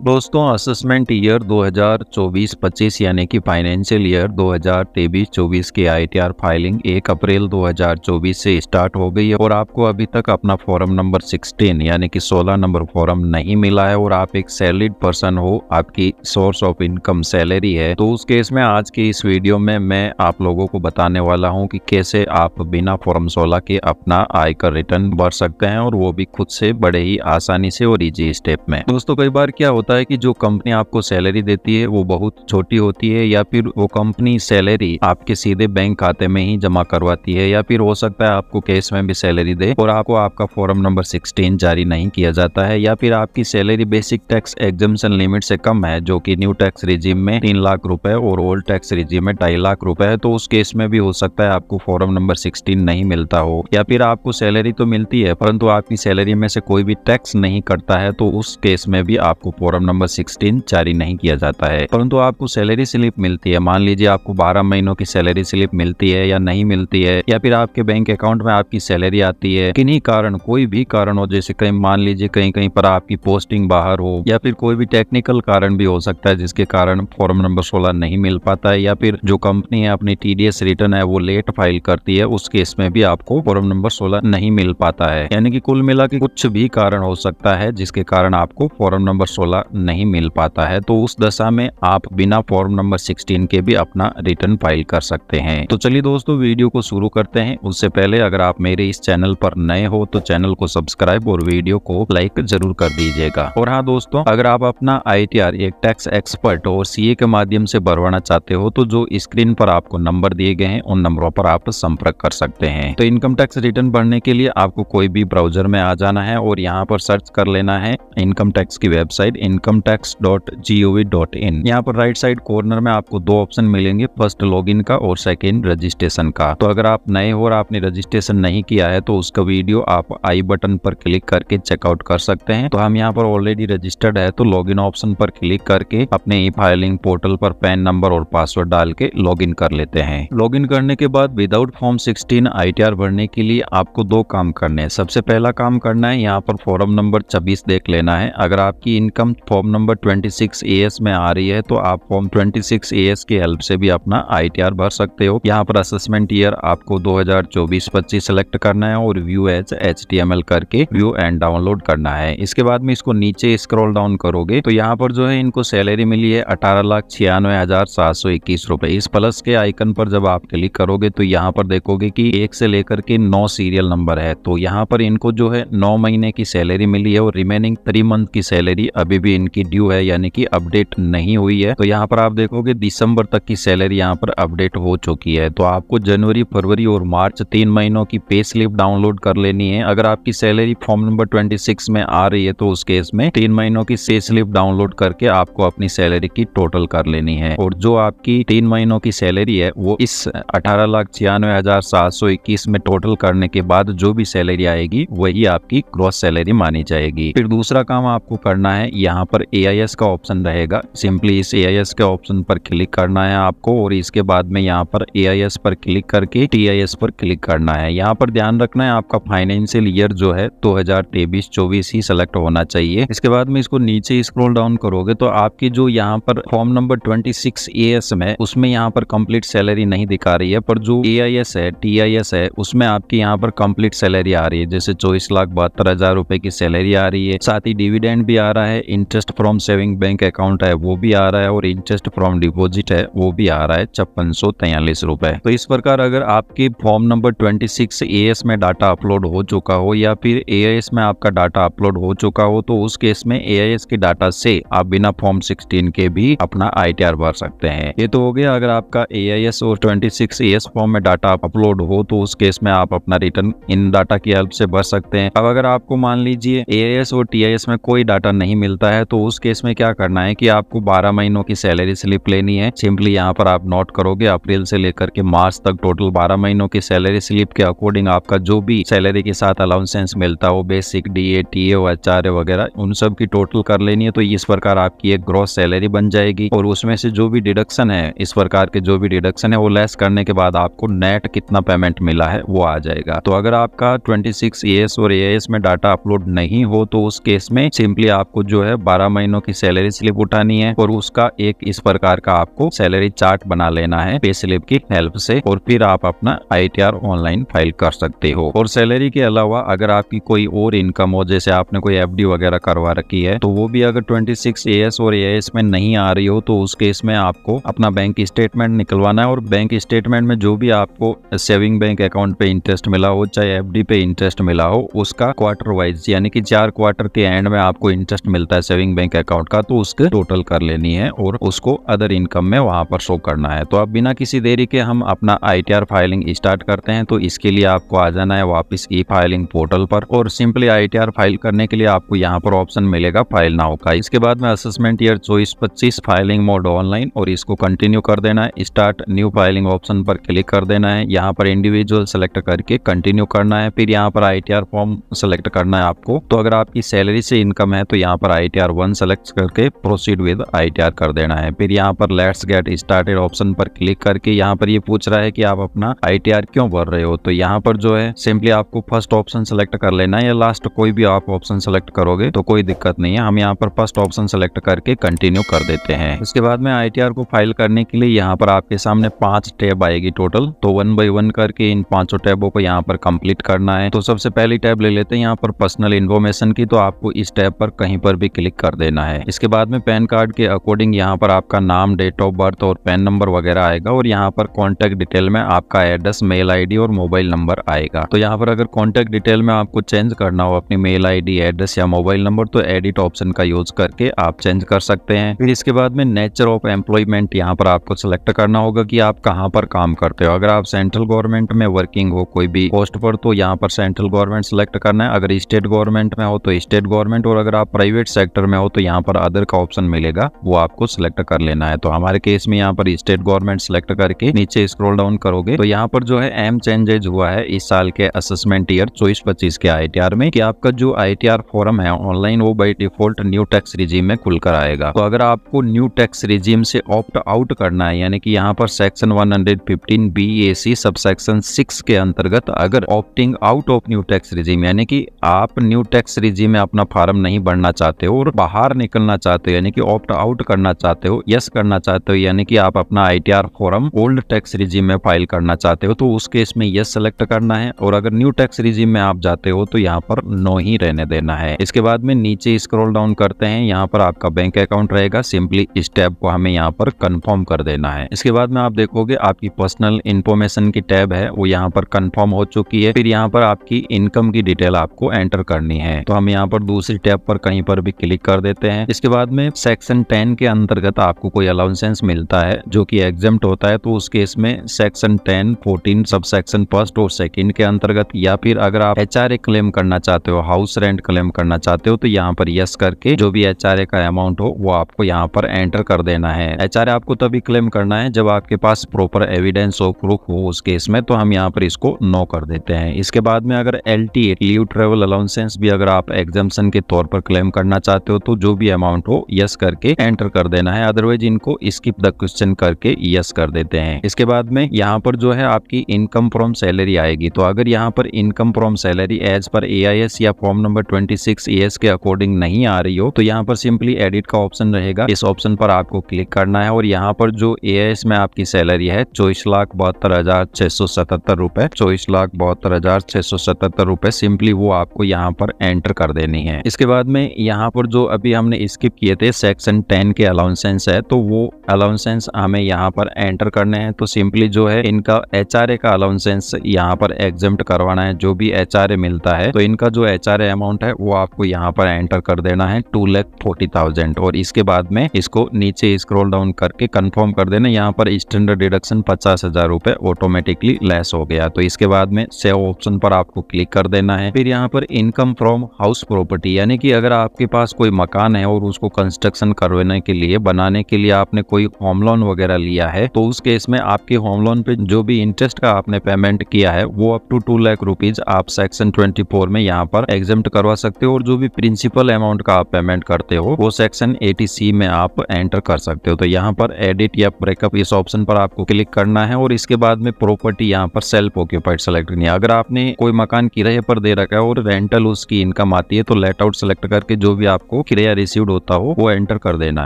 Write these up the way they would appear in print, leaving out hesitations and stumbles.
दोस्तों assessment year 2024-25 यानी कि फाइनेंशियल ईयर 2023-24 की आईटीआर फाइलिंग 1 अप्रैल 2024 से स्टार्ट हो गई है और आपको अभी तक अपना फॉर्म नंबर 16 यानी कि 16 नंबर फॉर्म नहीं मिला है और आप एक सैलरीड पर्सन हो, आपकी सोर्स ऑफ इनकम सैलरी है, तो उस केस में आज की इस वीडियो में मैं आप लोगों को बताने वाला हूं कि कैसे आप बिना फॉर्म 16 के अपना आयकर रिटर्न भर सकते हैं और वो भी खुद से बड़े ही आसानी से और इजी स्टेप में। दोस्तों कई बार क्या होता है कि जो कंपनी आपको सैलरी देती है वो बहुत छोटी होती है या फिर वो कंपनी सैलरी आपके सीधे बैंक खाते में ही जमा करवाती है या फिर हो सकता है आपको कैश में भी सैलरी दे और आपको आपका फॉर्म नंबर 16 जारी नहीं किया जाता है या फिर आपकी salary basic tax exemption limit से कम है जो कि न्यू टैक्स रिजीम में 3 लाख रुपए और ओल्ड टैक्स रिजीम में 2.5 लाख रुपए है, तो उस केस में भी हो सकता है आपको फॉर्म नंबर 16 नहीं मिलता हो या फिर आपको सैलरी तो मिलती है परंतु आपकी सैलरी में से कोई भी टैक्स नहीं कटता है, तो उस केस में भी आपको फॉर्म नंबर 16 जारी नहीं किया जाता है। परंतु आपको सैलरी स्लिप मिलती है, मान लीजिए आपको 12 महीनों की सैलरी स्लिप मिलती है या नहीं मिलती है या फिर आपके बैंक अकाउंट में आपकी सैलरी आती है, किन्हीं कारण कोई भी कारण हो, जैसे कहीं मान लीजिए कहीं कहीं पर आपकी पोस्टिंग बाहर हो या फिर कोई भी टेक्निकल कारण भी हो सकता है जिसके कारण फॉर्म नंबर 16 नहीं मिल पाता है या फिर जो कंपनी है अपनी टीडीएस रिटर्न है वो लेट फाइल करती है, उस केस में भी आपको फॉर्म नंबर 16 नहीं मिल पाता है। यानी कि कुल मिला के कुछ भी कारण हो सकता है जिसके कारण आपको फॉर्म नंबर 16 नहीं मिल पाता है, तो उस दशा में आप बिना फॉर्म नंबर 16 के भी अपना रिटर्न फाइल कर सकते हैं। तो चलिए दोस्तों वीडियो को शुरू करते हैं। उससे पहले अगर आप मेरे इस चैनल पर नए हो तो चैनल को सब्सक्राइब और वीडियो को लाइक जरूर कर दीजिएगा। और हाँ दोस्तों, अगर आप अपना आईटीआर एक टैक्स एक्सपर्ट और सीए के माध्यम से भरवाना चाहते हो तो जो स्क्रीन पर आपको नंबर दिए गए हैं उन नंबरों पर आप संपर्क कर सकते हैं। तो इनकम टैक्स रिटर्न भरने के लिए आपको कोई भी ब्राउजर में आ जाना है और यहाँ पर सर्च कर लेना है इनकम टैक्स की वेबसाइट incometax.gov.in। यहाँ पर राइट साइड कॉर्नर में आपको दो ऑप्शन मिलेंगे, फर्स्ट लॉगिन का और सेकंड रजिस्ट्रेशन का। तो अगर आप नए हो और आपने रजिस्ट्रेशन नहीं किया है तो उसका वीडियो आप आई बटन पर क्लिक करके चेकआउट कर सकते हैं। तो हम यहाँ पर ऑलरेडी रजिस्टर्ड है तो लॉगिन ऑप्शन पर क्लिक करके अपने ई फाइलिंग पोर्टल पर पैन नंबर और पासवर्ड डाल के लॉगिन कर लेते हैं। लॉगिन करने के बाद विदाउट फॉर्म 16 आईटीआर भरने के लिए आपको दो काम करने हैं। सबसे पहला काम करना है यहाँ पर फॉर्म नंबर 26 देख लेना है। अगर आपकी इनकम फॉर्म नंबर 26 एएस में आ रही है तो आप फॉर्म 26 एएस की हेल्प से भी अपना आईटीआर भर सकते हो। यहाँ पर असेसमेंट ईयर आपको 2024-25 सेलेक्ट करना है और व्यू एज एचटीएमएल करके व्यू एंड डाउनलोड करना है। इसके बाद में इसको नीचे स्क्रॉल डाउन करोगे तो यहाँ पर जो है इनको सैलरी मिली है 18,96,721 रुपए। इस प्लस के आइकन पर जब आप क्लिक करोगे तो यहाँ पर देखोगे कि 1 से लेकर के 9 सीरियल नंबर है, तो यहाँ पर इनको जो है 9 महीने की सैलरी मिली है और रिमेनिंग 3 मंथ की सैलरी अभी भी इनकी ड्यू है यानी कि अपडेट नहीं हुई है। तो यहाँ पर आप देखोगे दिसंबर तक की सैलरी यहाँ पर अपडेट हो चुकी है। तो आपको जनवरी, फरवरी और मार्च 3 महीनों की पे स्लिप डाउनलोड कर लेनी है। अगर आपकी सैलरी फॉर्म नंबर 26 में आ रही है तो उस केस में 3 महीनों की पे स्लिप डाउनलोड करके आपको अपनी सैलरी की टोटल कर लेनी है और जो आपकी 3 महीनों की सैलरी है वो इस 18,96,721 में टोटल करने के बाद जो भी सैलरी आएगी वही आपकी ग्रॉस सैलरी मानी जाएगी। फिर दूसरा काम आपको करना है, यहाँ पर एआईएस का ऑप्शन रहेगा, सिंपली इस एआईएस के ऑप्शन पर क्लिक करना है आपको और इसके बाद में यहाँ पर एआईएस पर क्लिक करके टीआईएस पर क्लिक करना है। यहाँ पर ध्यान रखना है आपका फाइनेंशियल ईयर जो है 2023-24 ही सिलेक्ट होना चाहिए। इसके बाद में इसको नीचे स्क्रॉल डाउन करोगे तो आपकी जो यहाँ पर फॉर्म नंबर 26 एएस में उसमें यहाँ पर कंप्लीट सैलरी नहीं दिखा रही है, पर जो एआईएस है, टीआईएस है, उसमें आपकी यहाँ पर कंप्लीट सैलरी आ रही है। जैसे 24,72,000 रुपए की सैलरी आ रही है, साथ ही डिविडेंड भी आ रहा है, interest from saving bank account है वो भी आ रहा है और इंटरेस्ट फ्रॉम डिपॉजिट है वो भी आ रहा है 5643 रुपए। तो इस प्रकार अगर आपके फॉर्म नंबर 26 एएस में डाटा अपलोड हो चुका हो या फिर एआईएस में आपका डाटा अपलोड हो चुका हो तो उस केस में एआईएस के डाटा से आप बिना फॉर्म 16 के भी अपना आईटीआर भर सकते हैं। ये तो हो गया अगर आपका एआईएस और 26 एएस फॉर्म में डाटा अपलोड हो तो उस केस में आप अपना रिटर्न इन डाटा की हेल्प से भर सकते हैं। अब अगर आपको मान लीजिए एआईएस और टीआईएस में कोई डाटा नहीं मिलता है तो उस केस में क्या करना है कि आपको 12 महीनों की सैलरी स्लिप लेनी है। सिंपली यहाँ पर आप नोट करोगे अप्रैल से लेकर के मार्च तक टोटल 12 महीनों की सैलरी स्लिप के अकॉर्डिंग आपका जो भी सैलरी के साथ अलाउंसेंस मिलता हो, बेसिक, डीए, टीए, एचआरए वगैरह, उन सब की टोटल कर लेनी है। तो इस प्रकार आपकी एक ग्रॉस सैलरी बन जाएगी और उसमें से जो भी डिडक्शन है, इस प्रकार के जो भी डिडक्शन है वो लेस करने के बाद आपको नेट कितना पेमेंट मिला है वो आ जाएगा। तो अगर आपका 26 एएस और एआईएस में डाटा अपलोड नहीं हो तो उस केस में सिंपली आपको जो है 12 महीनों की सैलरी स्लिप उठानी है और उसका एक इस प्रकार का आपको सैलरी चार्ट बना लेना है पे स्लिप की हेल्प से, और फिर आप अपना ITR ऑनलाइन फाइल कर सकते हो। और सैलरी के अलावा अगर आपकी कोई और इनकम हो, जैसे आपने कोई FD वगैरह करवा रखी है, तो वो भी अगर 26 AS और AS में नहीं आ रही हो तो उस केस में आपको अपना बैंक स्टेटमेंट निकलवाना है। और बैंक स्टेटमेंट में जो भी आपको सेविंग बैंक अकाउंट पे इंटरेस्ट मिला हो, चाहे FD पे इंटरेस्ट मिला हो, उसका क्वार्टर वाइज यानी कि 4 क्वार्टर के एंड में आपको इंटरेस्ट मिलता है सेविंग बैंक अकाउंट का, तो उसके टोटल कर लेनी है और उसको अदर इनकम में वहां पर शो करना है। तो अब बिना किसी देरी के हम अपना ITR फाइलिंग स्टार्ट करते हैं। तो इसके लिए आपको आ जाना है वापस ई फाइलिंग पोर्टल पर, और सिंपली ITR फाइल करने के लिए आपको यहाँ पर ऑप्शन मिलेगा फाइल नाउ का। इसके बाद में assessment year 24-25 filing mode online, और इसको कंटिन्यू कर देना है। स्टार्ट न्यू फाइलिंग ऑप्शन पर क्लिक कर देना है। यहाँ पर इंडिविजुअल सेलेक्ट करके कंटिन्यू करना है। फिर यहाँ पर ITR फॉर्म सेलेक्ट करना है आपको। तो अगर आपकी सैलरी से इनकम है तो यहाँ पर ITR 1 सेलेक्ट करके प्रोसीड विद ITR कर देना है। फिर यहाँ पर लेट्स गेट स्टार्टेड ऑप्शन पर क्लिक करके यहाँ पर ये पूछ रहा है कि आप अपना ITR क्यों भर रहे हो। तो यहाँ पर जो है सिंपली आपको फर्स्ट ऑप्शन सेलेक्ट कर लेना है, या लास्ट कोई भी आप ऑप्शन सेलेक्ट करोगे तो कोई दिक्कत नहीं है। हम यहाँ पर फर्स्ट ऑप्शन सेलेक्ट करके कंटिन्यू कर देते हैं। उसके बाद में ITR को फाइल करने के लिए यहाँ पर आपके सामने 5 टैब आएगी टोटल। तो 1 बाय 1 करके इन 5 टैबों को यहाँ पर कंप्लीट करना है। तो सबसे पहली टैब ले लेते हैं यहाँ पर पर्सनल इन्फॉर्मेशन की। तो आपको इस टैब पर कहीं पर भी क्लिक कर देना है। इसके बाद में पैन कार्ड के अकॉर्डिंग यहाँ पर आपका नाम, डेट ऑफ बर्थ और पैन नंबर वगैरह आएगा, और यहाँ पर कॉन्टेक्ट डिटेल में आपका एड्रेस, मेल ID और मोबाइल नंबर आएगा। तो यहाँ पर अगर कॉन्टेक्ट डिटेल में आपको चेंज करना हो अपनी मेल ID, एड्रेस या मोबाइल नंबर, तो एडिट ऑप्शन का यूज करके आप चेंज कर सकते हैं। फिर इसके बाद में नेचर ऑफ एम्प्लॉयमेंट यहाँ पर आपको सिलेक्ट करना होगा कि आप कहाँ पर काम करते हो। अगर आप सेंट्रल गवर्नमेंट में वर्किंग हो कोई भी पोस्ट पर, तो यहाँ पर सेंट्रल गवर्नमेंट सिलेक्ट करना है। अगर स्टेट गवर्नमेंट में हो तो स्टेट गवर्नमेंट, और अगर आप प्राइवेट सेक्टर में हो तो यहाँ पर अदर का ऑप्शन मिलेगा, वो आपको सिलेक्ट कर लेना है। तो हमारे केस में यहाँ पर स्टेट गवर्नमेंट सिलेक्ट करके नीचे स्क्रॉल डाउन करोगे तो यहाँ पर जो है एम चेंजेज हुआ है इस साल के असेसमेंट ईयर 24-25 के ITR में, कि आपका जो ITR फॉर्म है ऑनलाइन वो by default new tax regime में खुलकर आएगा। तो अगर आपको न्यू टैक्स रिजीम से ऑप्ट आउट करना है, यानी कि यहाँ पर सेक्शन 115 BAC सब सेक्शन 6 के अंतर्गत अगर opting out of new tax regime, यानी कि आप न्यू टैक्स रिजीम में अपना फॉर्म नहीं भरना चाहते हो और बाहर निकलना चाहते हो, यानी कि ऑप्ट आउट करना चाहते हो, यस करना चाहते हो, यानी कि आप अपना ITR form old tax regime में फाइल करना चाहते हो, तो उस केस में यस सेलेक्ट करना है। और अगर न्यू टैक्स रिजीम में आप जाते हो तो यहाँ पर नो ही रहने देना है। इसके बाद में नीचे स्क्रॉल डाउन करते हैं, यहाँ पर आपका बैंक अकाउंट रहेगा। सिंपली इस टैब को हमें यहाँ पर कंफर्म कर देना है। इसके बाद में आप देखोगे आपकी पर्सनल इन्फॉर्मेशन की टैब है वो यहाँ पर कंफर्म हो चुकी है। फिर यहाँ पर आपकी इनकम की डिटेल आपको एंटर करनी है। तो हम यहाँ पर दूसरी टैब पर कहीं पर भी क्लिक कर देते हैं। इसके बाद में सेक्शन 10 के अंतर्गत आपको कोई अलाउंसेंस मिलता है जो कि एग्जेम्प्ट होता है, तो उस केस में सेक्शन 10, 14 सब सेक्शन 1 और 2 के अंतर्गत, या फिर अगर आप HRA क्लेम करना चाहते हो, हाउस रेंट क्लेम करना चाहते हो, तो यहाँ पर यस करके जो भी HRA का अमाउंट हो वो आपको यहाँ पर एंटर कर देना है। HRA आपको तभी क्लेम करना है जब आपके पास प्रॉपर एविडेंस और प्रूफ हो उस केस में, तो हम यहाँ पर इसको नो कर देते हैं। इसके बाद में अगर LTA लीव ट्रेवल अलाउंसेंस भी अगर आप एग्जाम्पशन के तौर पर क्लेम करना चाहते हो तो जो भी अमाउंट हो यस करके एंटर कर देना है, अदरवाइज इनको स्किप द क्वेश्चन करके यस कर देते हैं। इसके बाद में यहाँ पर जो है आपकी इनकम फ्रॉम सैलरी आएगी। तो अगर यहाँ पर income from salary as per AIS या फॉर्म नंबर 26 AS के अकॉर्डिंग नहीं आ रही हो तो यहाँ पर सिंपली एडिट का ऑप्शन रहेगा, इस ऑप्शन पर आपको क्लिक करना है। और यहाँ पर जो AIS में आपकी सैलरी है 24,72,677 रुपए, 24,72,677 रुपए, सिंपली वो आपको यहाँ पर एंटर कर देनी है। इसके बाद में यहाँ पर जो अभी हमने स्किप किए थे सेक्शन 10 के अलाउंसेंस है, तो वो अलाउंसेंस हमें यहाँ पर एंटर करने हैं। तो सिंपली जो है इनका HRA का अलाउंसेंस यहाँ पर एग्जेम्प्ट करवाना है। जो भी HRA मिलता है तो इनका जो HRA अमाउंट है वो आपको यहाँ पर एंटर कर देना है 2,40,000, और इसके बाद में इसको नीचे स्क्रॉल डाउन करके कंफर्म कर देना। यहाँ पर स्टैंडर्ड डिडक्शन 50,000 रुपए ऑटोमेटिकली लेस हो गया। तो इसके बाद में सेव ऑप्शन पर आपको क्लिक कर देना है। फिर यहाँ पर इनकम फ्रॉम हाउस प्रॉपर्टी, यानी कि अगर आपके पास कोई मकान है और उसको कंस्ट्रक्शन करवाने के लिए, बनाने के लिए आपने कोई होम लोन वगैरह लिया है, तो उस केस में आपके होम लोन पे जो भी इंटरेस्ट का आपने पेमेंट किया है वो अप टू 2 लाख रुपीज आप सेक्शन 24 में यहाँ पर एग्जेम्प्ट करवा सकते हो, और जो भी प्रिंसिपल अमाउंट का आप पेमेंट करते हो वो सेक्शन 80C में आप एंटर कर सकते हो। तो यहाँ पर एडिट या ब्रेकअप इस ऑप्शन पर आपको क्लिक करना है, और इसके बाद में प्रॉपर्टी यहाँ पर सेल्फ ऑक्यूपाइड सेलेक्ट करनी है। अगर आपने कोई मकान किराए पर दे रखा है और रेंटल उसकी इनकम आती है तो लेट आउट सेलेक्ट करके जो भी आपको आपको क्लियर रिसीव्ड होता हो वो एंटर कर देना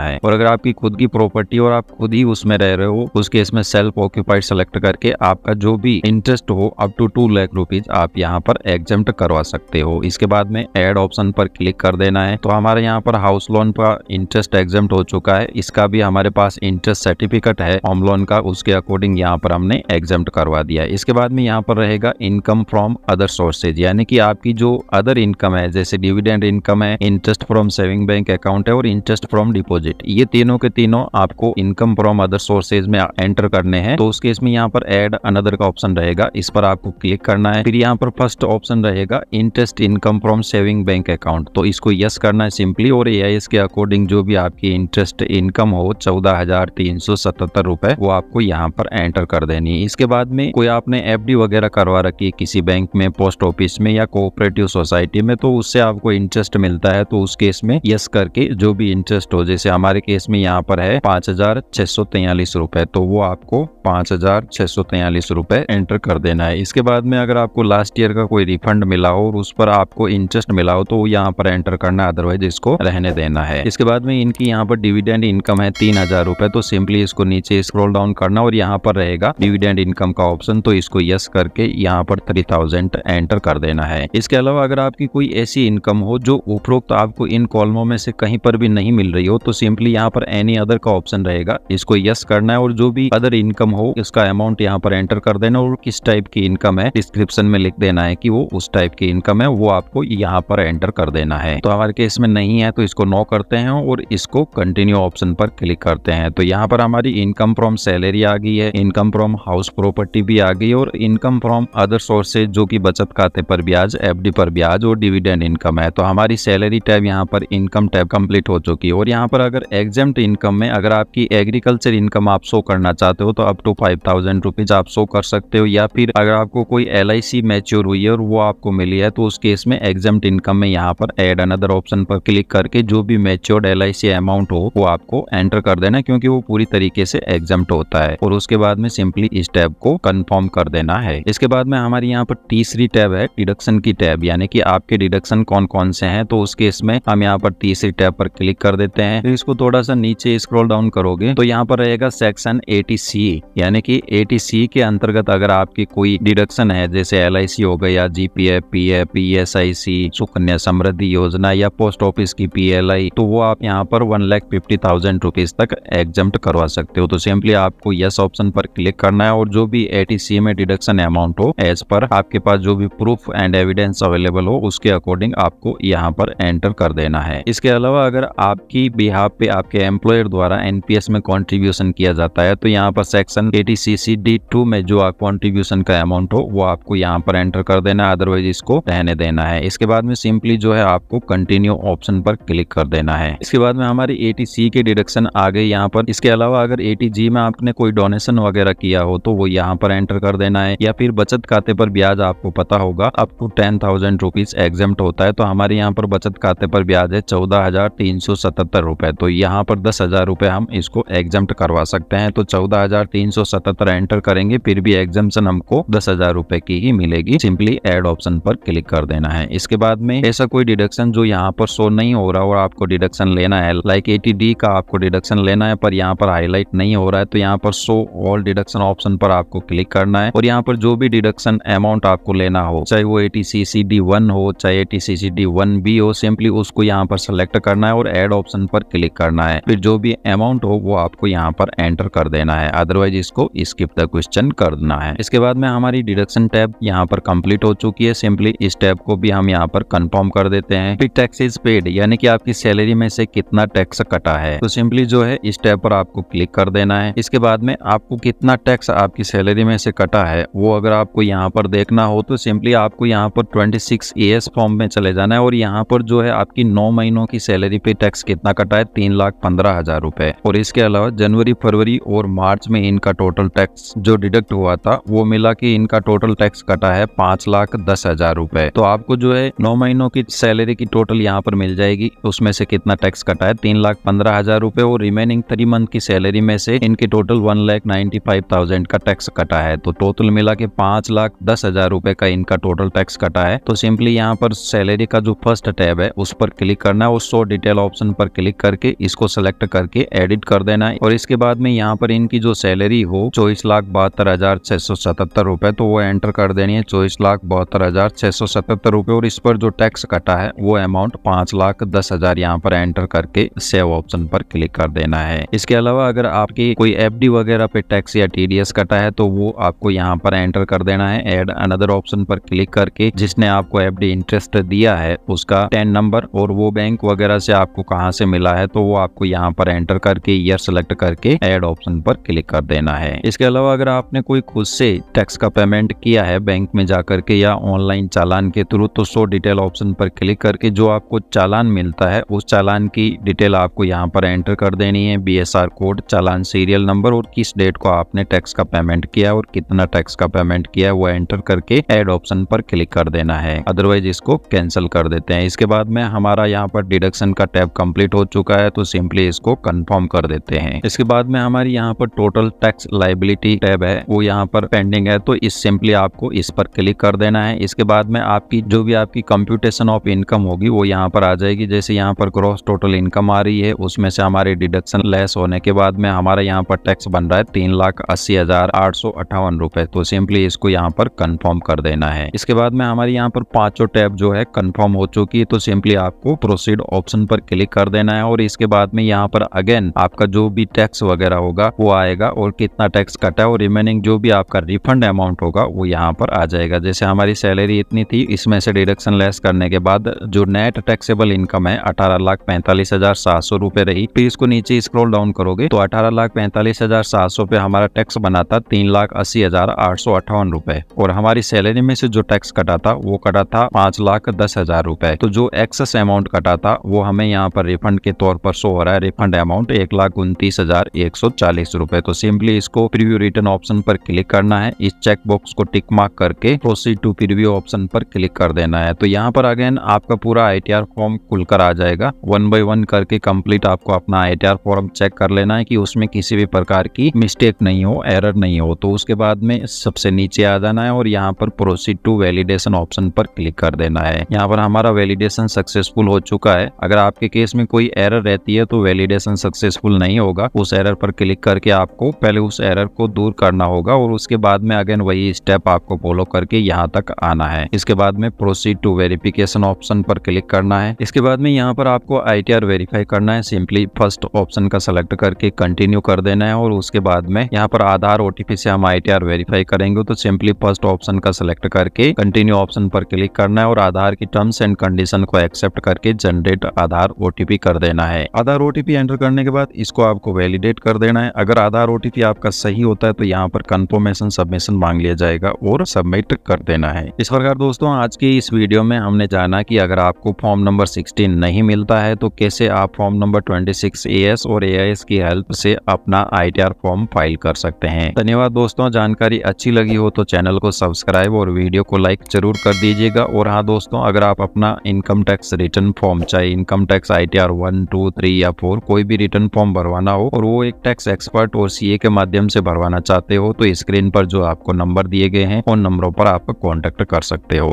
है। और अगर आपकी खुद की प्रॉपर्टी और आप खुद ही उसमें रह रहे हो, उस केस में सेल्फ ऑक्यूपाइड सेलेक्ट करके आपका जो भी इंटरेस्ट हो अप टू 2 लाख रुपीज आप यहाँ पर एग्जेम्प्ट करवा सकते हो। इसके बाद में ऐड ऑप्शन पर क्लिक कर देना है। तो हमारे यहाँ पर हाउस लोन का इंटरेस्ट एग्जेम्प्ट हो चुका है, इसका भी हमारे पास इंटरेस्ट सर्टिफिकेट है होम लोन का, उसके अकॉर्डिंग यहाँ पर हमने एग्जेम्प्ट करवा दिया है। इसके बाद में यहाँ पर रहेगा इनकम फ्रॉम अदर सोर्सेज, यानी कि आपकी जो अदर इनकम है जैसे डिविडेंड इनकम है, interest from saving bank account है और इंटरेस्ट फ्रॉम डिपॉजिट, ये तीनों के तीनों आपको इनकम फ्रॉम अदर सोर्सेज में एंटर करने हैं। तो उस केस में यहाँ पर ऐड अनदर का ऑप्शन रहेगा, इस पर आपको क्लिक करना है। फिर यहाँ पर फर्स्ट ऑप्शन रहेगा interest income from saving bank account, तो इसको यस करना है सिंपली। और AIS के अकॉर्डिंग जो भी आपकी इंटरेस्ट इनकम हो 14,377 रुपए वो आपको यहाँ पर एंटर कर देनी है। इसके बाद में कोई आपने FD वगैरह करवा रखी है किसी बैंक में, पोस्ट ऑफिस में या कोऑपरेटिव सोसाइटी में, तो उससे आपको इंटरेस्ट मिलता है, तो उस केस में यस करके जो भी इंटरेस्ट हो, जैसे हमारे केस में यहाँ पर है 5,643 रुपए, तो वो आपको 5,643 रुपए एंटर कर देना है। इसके बाद में अगर आपको लास्ट ईयर का कोई रिफंड मिला हो और उस पर आपको इंटरेस्ट मिला हो तो यहाँ पर एंटर करना है, अदरवाइज इसको रहने देना है। इसके बाद में इनकी यहाँ पर डिविडेंड इनकम है 3,000 रुपए, तो सिंपली इसको नीचे स्क्रॉल डाउन करना और यहाँ पर रहेगा डिविडेंड इनकम का ऑप्शन, तो इसको यस करके यहाँ पर 3,000 एंटर कर देना है। इसके अलावा अगर आपकी कोई ऐसी इनकम हो जो उपरोक्त आपको इन कॉलमों में से कहीं पर भी नहीं मिल रही हो, तो सिंपली यहाँ पर एनी अदर का ऑप्शन रहेगा, इसको यस करना है और जो भी अदर इनकम हो इसका अमाउंट यहाँ पर एंटर कर देना और किस टाइप की इनकम है डिस्क्रिप्शन में लिख देना है कि वो उस टाइप की इनकम है, वो आपको यहाँ पर एंटर कर देना है। तो हमारे केस में नहीं है तो इसको नो करते हैं और इसको कंटिन्यू ऑप्शन पर क्लिक करते हैं। तो यहाँ पर हमारी इनकम फ्रॉम सैलरी आ गई है, इनकम फ्रॉम हाउस प्रॉपर्टी भी आ गई और इनकम फ्रॉम अदर सोर्सेज जो कि बचत खाते पर ब्याज, FD पर ब्याज और डिविडेंड इनकम है। तो हमारी सैलरी टैब यहाँ पर इनकम टैब कंप्लीट हो चुकी है। और यहाँ पर अगर एग्जेम्प्ट इनकम में अगर आपकी एग्रीकल्चर इनकम आप शो करना चाहते हो तो अप टू 5,000 रुपीज आप शो कर सकते हो, या फिर अगर आपको कोई LIC मैच्योर हुई है और वो आपको मिली है तो उस केस में एग्जेम्प्ट इनकम में यहाँ पर ऐड अनदर ऑप्शन पर क्लिक करके जो भी मैच्योर्ड LIC अमाउंट हो वो आपको एंटर कर देना, क्योंकि वो पूरी तरीके से एग्जेम्प्ट होता है। और उसके बाद में सिंपली इस टैब को कंफर्म कर देना है। इसके बाद में हमारी यहाँ पर तीसरी टैब है डिडक्शन की टैब, यानी कि आपके डिडक्शन कौन कौन से हैं। तो उस केस में हम यहाँ पर तीसरी टैब पर क्लिक कर देते हैं। फिर इसको थोड़ा सा नीचे स्क्रॉल डाउन करोगे तो यहाँ पर रहेगा सेक्शन 80C, यानी कि 80C के अंतर्गत अगर आपकी कोई डिडक्शन है जैसे LIC हो गया, GPF, PF, ESIC, Sukanya Samriddhi योजना या पोस्ट ऑफिस की PLI, तो वो आप यहाँ पर 1,50,000 रुपीज तक एग्जेम्प्ट करवा सकते हो। तो सिंपली आपको यस ऑप्शन पर क्लिक करना है और जो भी 80C में डिडक्शन अमाउंट हो एज पर आपके पास जो भी प्रूफ एंड एविडेंस अवेलेबल हो उसके अकॉर्डिंग आपको यहाँ पर एंटर कर देना है। इसके अलावा अगर आपकी बिहाफ पे आपके एम्प्लॉयर द्वारा NPS में कॉन्ट्रीब्यूशन किया जाता है तो यहाँ पर सेक्शन 80CC-D2 में जो कॉन्ट्रीब्यूशन का अमाउंट हो वो आपको यहाँ पर एंटर कर देना है, अदरवाइज इसको रहने देना है। इसके बाद में सिंपली जो है आपको कंटिन्यू ऑप्शन पर क्लिक कर देना है। इसके बाद में हमारी 80C की डिडक्शन आ गई यहाँ पर। इसके अलावा अगर 80G में आपने कोई डोनेशन वगैरह किया हो तो वो यहाँ पर एंटर कर देना है, या फिर बचत खाते पर ब्याज आपको पता होगा अप टू 10,000 रुपीज एग्जेम्प्ट होता है। तो हमारे यहाँ पर बचत खाते पर ब्याज है 14,377 रुपए, तो यहाँ पर 10,000 रुपए हम इसको एग्जेम्प्ट करवा सकते हैं। तो 14,377 एंटर करेंगे फिर भी एग्जाम्पशन हमको 10,000 रुपए की ही मिलेगी। सिंपली ऐड ऑप्शन पर क्लिक कर देना है। इसके बाद में ऐसा कोई डिडक्शन जो यहाँ पर शो नहीं हो रहा और आपको डिडक्शन लेना है, लाइक 80D का आपको डिडक्शन लेना है पर यहाँ पर हाईलाइट नहीं हो रहा है, तो यहाँ पर शो ऑल डिडक्शन ऑप्शन पर आपको क्लिक करना है और यहाँ पर जो भी डिडक्शन अमाउंट आपको लेना हो, चाहे वो 80CC-D1 हो चाहे 80CC-D1B हो, सिंपली उसको यहाँ पर सेलेक्ट करना है और ऐड ऑप्शन पर क्लिक करना है। फिर जो भी अमाउंट हो वो आपको यहाँ पर एंटर कर देना है, अदरवाइज इसको स्किप द क्वेश्चन कर देना है। इसके बाद में हमारी डिडक्शन टैब यहाँ पर कंप्लीट हो चुकी है। सिंपली इस टैब को भी हम यहाँ पर कंफर्म कर देते हैं। फिर टैक्सेस पेड, यानी कि आपकी सैलरी में से कितना टैक्स कटा है, तो सिंपली जो है इस टैब पर आपको क्लिक कर देना है। इसके बाद में आपको कितना टैक्स आपकी सैलरी में से कटा है वो अगर आपको यहाँ पर देखना हो तो सिंपली आपको यहाँ पर 26AS फॉर्म में चले जाना है और यहाँ पर जो है आपकी 9 महीनों की सैलरी पे टैक्स कितना कटा है 3,15,000 रुपए। और इसके अलावा जनवरी, फरवरी और मार्च में इनका टोटल टैक्स जो डिडक्ट हुआ था वो मिला कि इनका टोटल टैक्स कटा है 5,10,000 रुपए। तो आपको जो है 9 महीनों की सैलरी की टोटल यहाँ पर मिल जाएगी, उसमें से कितना टैक्स कटा है 3,15,000 रुपए और रिमेनिंग 3 मंथ की सैलरी में से इनके टोटल 1,95,000 का टैक्स कटा है। तो टोटल मिला के 5,10,000 रुपए का इनका टोटल टैक्स कटा है। तो सिंपली यहाँ पर सैलरी का जो फर्स्ट टैब है उस पर क्लिक करना है और शो डिटेल ऑप्शन पर क्लिक करके इसको सेलेक्ट करके एडिट कर देना है। और इसके बाद में यहाँ पर इनकी जो सैलरी हो 24,72,677 रुपए, तो वो एंटर कर देनी है 24,72,677 रुपए। और इस पर जो टैक्स कटा है वो अमाउंट 5,10,000 यहाँ पर एंटर करके सेव ऑप्शन पर क्लिक कर देना है। इसके अलावा अगर आपकी कोई एफडी वगैरह पे टैक्स या टीडीएस कटा है तो वो आपको यहाँ पर एंटर कर देना है ऐड अनदर ऑप्शन पर क्लिक करके। जिसने आपको एफडी इंटरेस्ट दिया है उसका 10 नंबर और वो बैंक वगैरह से आपको कहाँ से मिला है तो वो आपको यहाँ पर एंटर करके ईयर सेलेक्ट करके ऐड ऑप्शन पर क्लिक कर देना है। इसके अलावा अगर आपने कोई खुद से टैक्स का पेमेंट किया है बैंक में जाकर के या ऑनलाइन चालान के थ्रू, तो शो डिटेल ऑप्शन पर क्लिक करके जो आपको चालान मिलता है उस चालान की डिटेल आपको यहाँ पर एंटर कर देनी है, BSR कोड, चालान सीरियल नंबर और किस डेट को आपने टैक्स का पेमेंट किया और कितना टैक्स का पेमेंट किया है वो एंटर करके ऐड ऑप्शन पर क्लिक कर देना है। अदरवाइज इसको कैंसिल कर देते हैं। इसके बाद में हमारा यहाँ पर डिडक्शन का टैब कंप्लीट हो चुका है तो सिंपली इसको कंफर्म कर देते हैं। इसके बाद में हमारी यहाँ पर टोटल टैक्स लायबिलिटी टैब है वो यहाँ पर पेंडिंग है तो इस सिंपली आपको इस पर क्लिक कर देना है। इसके बाद में आपकी जो भी आपकी कंप्यूटेशन ऑफ इनकम होगी वो यहाँ पर आ जाएगी। जैसे यहाँ पर ग्रॉस टोटल इनकम आ रही है उसमें से हमारी डिडक्शन लेस होने के बाद में हमारा यहाँ पर टैक्स बन रहा है 3,80,858 रुपए, तो सिंपली इसको यहाँ पर कंफर्म कर देना है। इसके बाद में हमारी यहाँ पर पांचों टैब जो है कंफर्म हो चुकी है तो सिंपली आपको प्रोसीड ऑप्शन पर क्लिक कर देना है। और इसके बाद में यहाँ पर अगेन आपका जो भी टैक्स वगैरह होगा वो आएगा और कितना टैक्स कटा है और रिमेनिंग जो भी आपका रिफंड अमाउंट होगा वो यहाँ पर आ जाएगा। जैसे हमारी सैलरी इतनी थी, इसमें से डिडक्शन लेस करने के बाद जो नेट टैक्सेबल इनकम है 18,45,700 रुपए रही। फिर इसको नीचे स्क्रॉल डाउन करोगे तो 18,45,700 पे हमारा टैक्स बना था 3,80,858 रुपए और हमारी सैलरी में से जो टैक्स कटा था वो कटा था 5,10,000 रुपए। तो जो एक्सेस अमाउंट कटा था वो हमें यहाँ पर रिफंड के तौर पर शो हो रहा है। रिफंड अमाउंट 1,29,140 रुपए। तो सिंपली इसको प्रीव्यू रिटर्न ऑप्शन पर क्लिक करना है। इस चेक बॉक्स को टिक मार्क करके प्रोसीड टू प्रीव्यू ऑप्शन पर क्लिक कर देना है। तो यहाँ पर अगेन आपका पूरा ITR फॉर्म खुलकर आ जाएगा। 1 बाय 1 करके कंप्लीट आपको अपना ITR फॉर्म चेक कर लेना है कि उसमें किसी भी प्रकार की मिस्टेक नहीं हो, एरर नहीं हो। तो उसके बाद में सबसे नीचे आ जाना है और यहाँ पर प्रोसीड टू वैलिडेशन ऑप्शन पर क्लिक कर देना है। यहाँ पर हमारा वैलिडेशन सक्सेसफुल हो चुका है। अगर आपके केस में कोई एरर रहती है तो वैलिडेशन सक्सेसफुल नहीं होगा। उस एरर पर क्लिक करके आपको पहले उस एरर को दूर करना होगा और उसके बाद में अगेन वही स्टेप आपको फॉलो करके यहाँ तक आना है। इसके बाद में प्रोसीड टू वेरिफिकेशन ऑप्शन पर क्लिक करना है। इसके बाद में यहाँ पर आपको ITR वेरीफाई करना है। सिंपली फर्स्ट ऑप्शन का सेलेक्ट करके कंटिन्यू कर देना है और उसके बाद में यहाँ पर आधार OTP से हम ITR वेरीफाई करेंगे तो सिंपली फर्स्ट ऑप्शन का सेलेक्ट करके कंटिन्यू ऑप्शन पर क्लिक करना है और आधार की टर्म्स एंड कंडीशन को एक्सेप्ट करके जनरेट आधार OTP कर देना है। आधार OTP एंटर करने के बाद इसको आपको वैलिडेट कर देना है। अगर आधार OTP आपका सही होता है तो यहाँ पर कंफर्मेशन सबमिशन मांग लिया जाएगा और सबमिट कर देना है। इस प्रकार दोस्तों आज की इस वीडियो में हमने जाना कि अगर आपको फॉर्म नंबर 16 नहीं मिलता है तो कैसे आप फॉर्म नंबर 26 AS और AIS की हेल्प से अपना ITR फॉर्म फाइल कर सकते हैं। धन्यवाद दोस्तों, जानकारी अच्छी लगी हो तो चैनल को सब्सक्राइब और वीडियो को लाइक जरूर कर दीजिएगा। और हाँ दोस्तों, अगर आप अपना इनकम टैक्स रिटर्न फॉर्म, चाहे इनकम टैक्स ITR 1, 2, 3 या 4 कोई भी रिटर्न फॉर्म भरवाना हो और वो एक टैक्स एक्सपर्ट और CA के माध्यम से भरवाना चाहते हो तो स्क्रीन पर जो आपको नंबर दिए गए हैं उन नंबरों पर आप कॉन्टेक्ट कर सकते हो।